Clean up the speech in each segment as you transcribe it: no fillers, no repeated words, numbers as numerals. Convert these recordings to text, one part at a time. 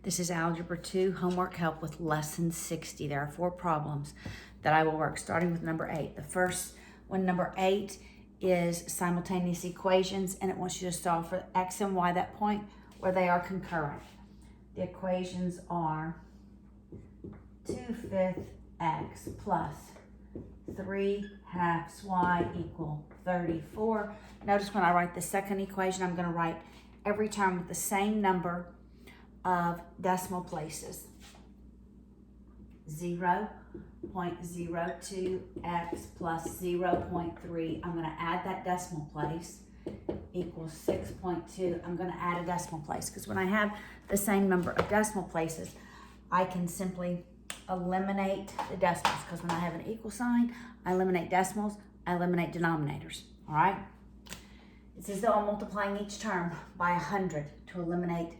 This is Algebra 2 homework help with lesson 60. There are 4 problems that I will work, starting with number 8. The first one, number 8, is simultaneous equations, and it wants you to solve for x and y, that point where they are concurrent. The equations are 2/5 x plus 3/2 y equal 34. Notice when I write the second equation, I'm going to write every term with the same number of decimal places. 0.02x plus 0.3. I'm going to add that decimal place equals 6.2. I'm going to add a decimal place because when I have the same number of decimal places, I can simply eliminate the decimals, because when I have an equal sign, I eliminate decimals, I eliminate denominators. All right? It's as though I'm multiplying each term by 100 to eliminate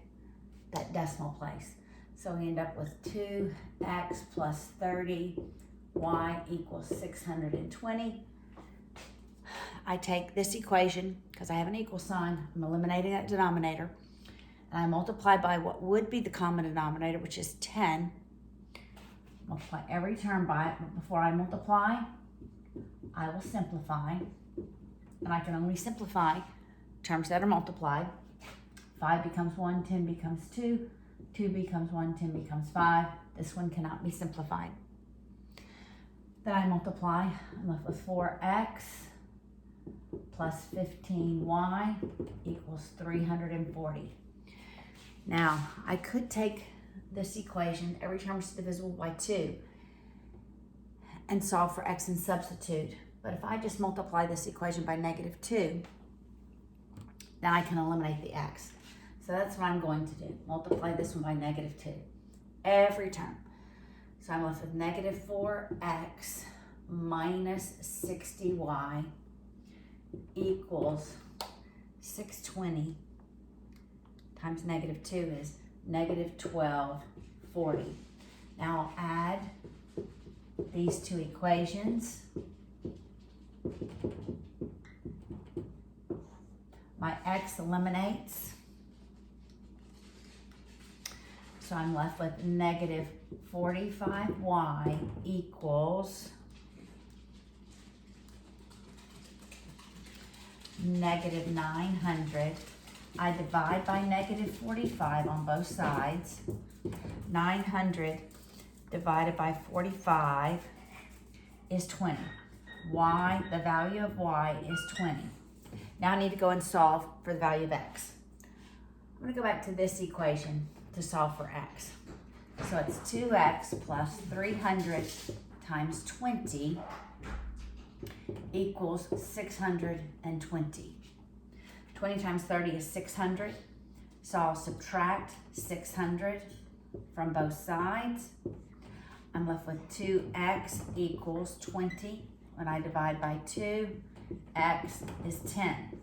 that decimal place. So we end up with 2x plus 30, y equals 620. I take this equation, because I have an equal sign, I'm eliminating that denominator, and I multiply by what would be the common denominator, which is 10. Multiply every term by it, but before I multiply, I will simplify, and I can only simplify terms that are multiplied. 5 becomes 1, 10 becomes 2, 2 becomes 1, 10 becomes 5. This one cannot be simplified. Then I multiply, I'm left with 4x plus 15y equals 340. Now, I could take this equation, every term is divisible by 2, and solve for x and substitute. But if I just multiply this equation by -2, then I can eliminate the x. So that's what I'm going to do. Multiply this one by -2. Every term. So I'm left with -4x minus 60y equals 620 times -2 is -1240. Now I'll add these two equations. My x eliminates. So I'm left with -45y equals -900. I divide by -45 on both sides. 900 divided by 45 is 20. Y, the value of y is 20. Now I need to go and solve for the value of x. I'm going to go back to this equation to solve for x. So it's 2x plus 300 times 20 equals 620. 20 times 30 is 600. So I'll subtract 600 from both sides. I'm left with 2x equals 20. When I divide by 2, x is 10.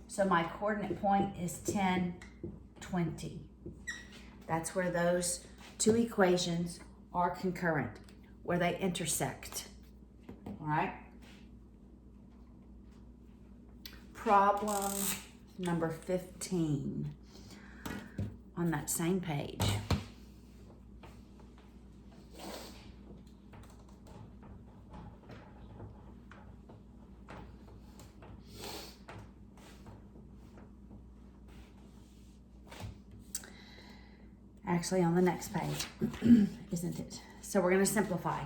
So my coordinate point is 10, 20. That's where those two equations are concurrent, where they intersect. All right? Problem number 15 on that same page. Actually, on the next page, isn't it? So we're going to simplify.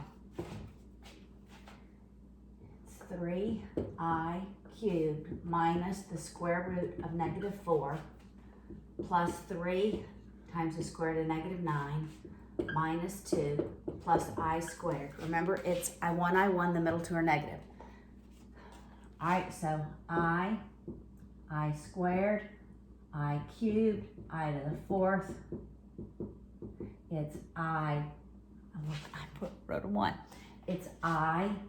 It's 3i cubed minus the square root of -4 plus 3 times the square root of -9 minus 2 plus I squared. Remember, it's I1, the middle two are negative. All right, so I squared, I cubed, I to the 4th. It's wrote a 1. It's I1,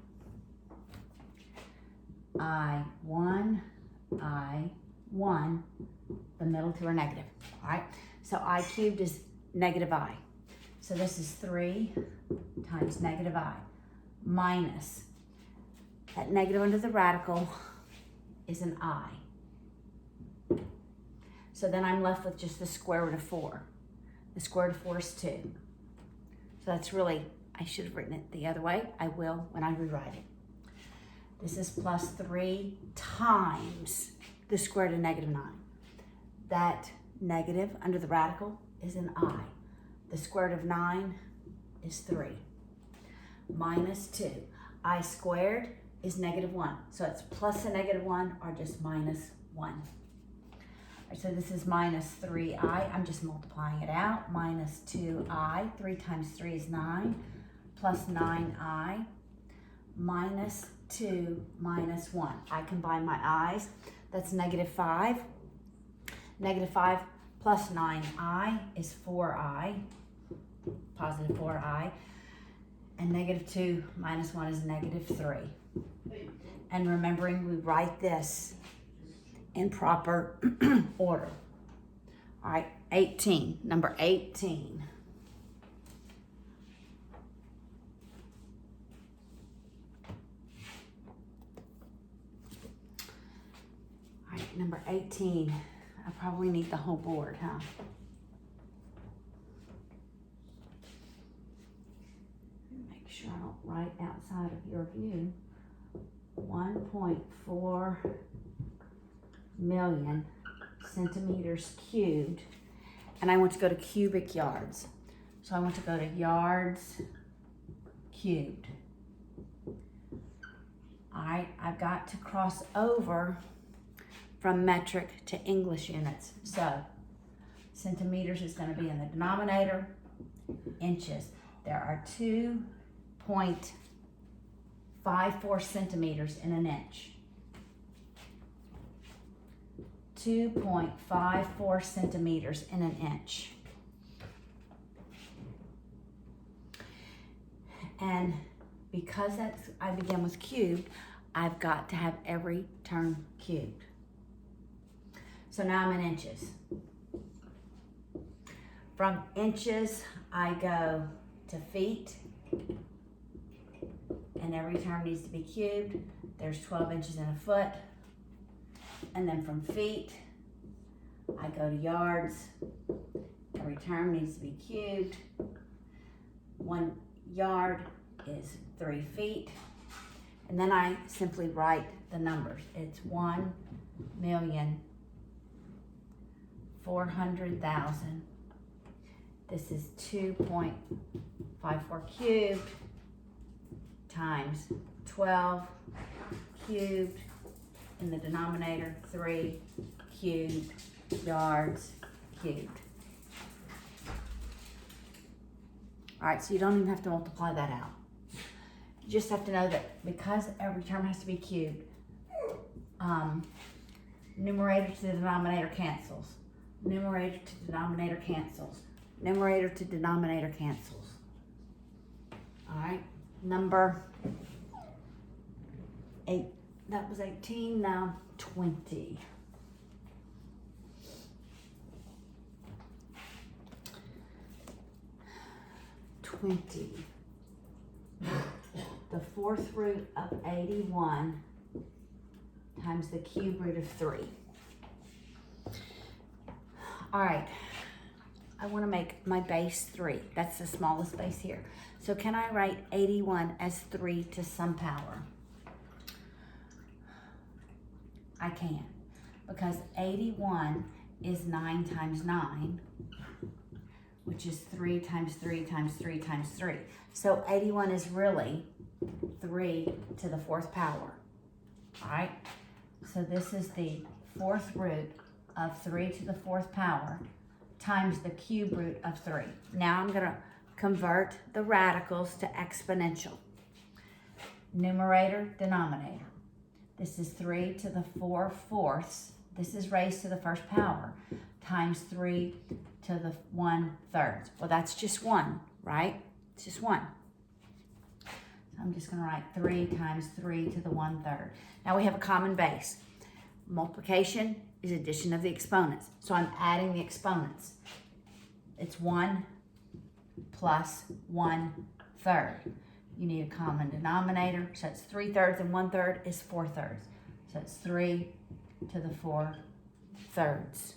the middle two are negative. All right, so I cubed is -I. So this is 3 times -I minus, that negative under the radical is an I. So then I'm left with just the square root of 4. The square root of 4 is 2. So that's really, I should have written it the other way. I will when I rewrite it. This is plus 3 times the square root of negative 9. That negative under the radical is an I. The square root of 9 is 3. Minus 2. I squared is negative 1. So it's plus a negative 1 or just minus 1. All right, so this is minus 3i. I'm just multiplying it out. Minus 2i. 3 times 3 is 9. Plus 9i. Minus 2 minus 1. I combine my i's. That's negative 5. Negative 5 plus 9i is 4i. Positive 4i. And negative 2 minus 1 is negative 3. And remembering, we write this in proper order. All right, 18, number 18. All right, number 18. I probably need the whole board, huh? Make sure I don't write outside of your view. 1.4 million centimeters cubed. And I want to go to cubic yards. So I want to go to yards cubed. All right, I've got to cross over from metric to English units. So centimeters is going to be in the denominator. Inches. There are 2.54 centimeters in an inch. 2.54 centimeters in an inch. And because I begin with cubed, I've got to have every term cubed. So now I'm in inches. From inches, I go to feet. And every term needs to be cubed. There's 12 inches in a foot. And then from feet, I go to yards. Every term needs to be cubed. 1 yard is 3 feet. And then I simply write the numbers. It's 1,400,000. This is 2.54 cubed times 12 cubed in the denominator, 3 cubed yards cubed. All right, so you don't even have to multiply that out. You just have to know that because every term has to be cubed, numerator to the denominator cancels. Numerator to denominator cancels. Numerator to denominator cancels. All right, number 8. That was 18, now 20. The fourth root of 81 times the cube root of 3. All right, I want to make my base 3. That's the smallest base here. So can I write 81 as 3 to some power? I can, because 81 is 9 times 9, which is 3 times 3 times 3 times 3. So 81 is really 3 to the 4th power. All right, so this is the 4th root of 3 to the 4th power times the cube root of 3. Now I'm going to convert the radicals to exponential. Numerator, denominator. This is 3 to the 4/4. This is raised to the 1st power times 3 to the 1/3. Well, that's just 1, right? It's just 1. So I'm just going to write 3 times 3 to the 1/3. Now we have a common base. Multiplication is addition of the exponents. So I'm adding the exponents. It's 1 plus 1/3. You need a common denominator. So it's 3/3 and 1/3 is 4/3. So it's 3 to the 4/3.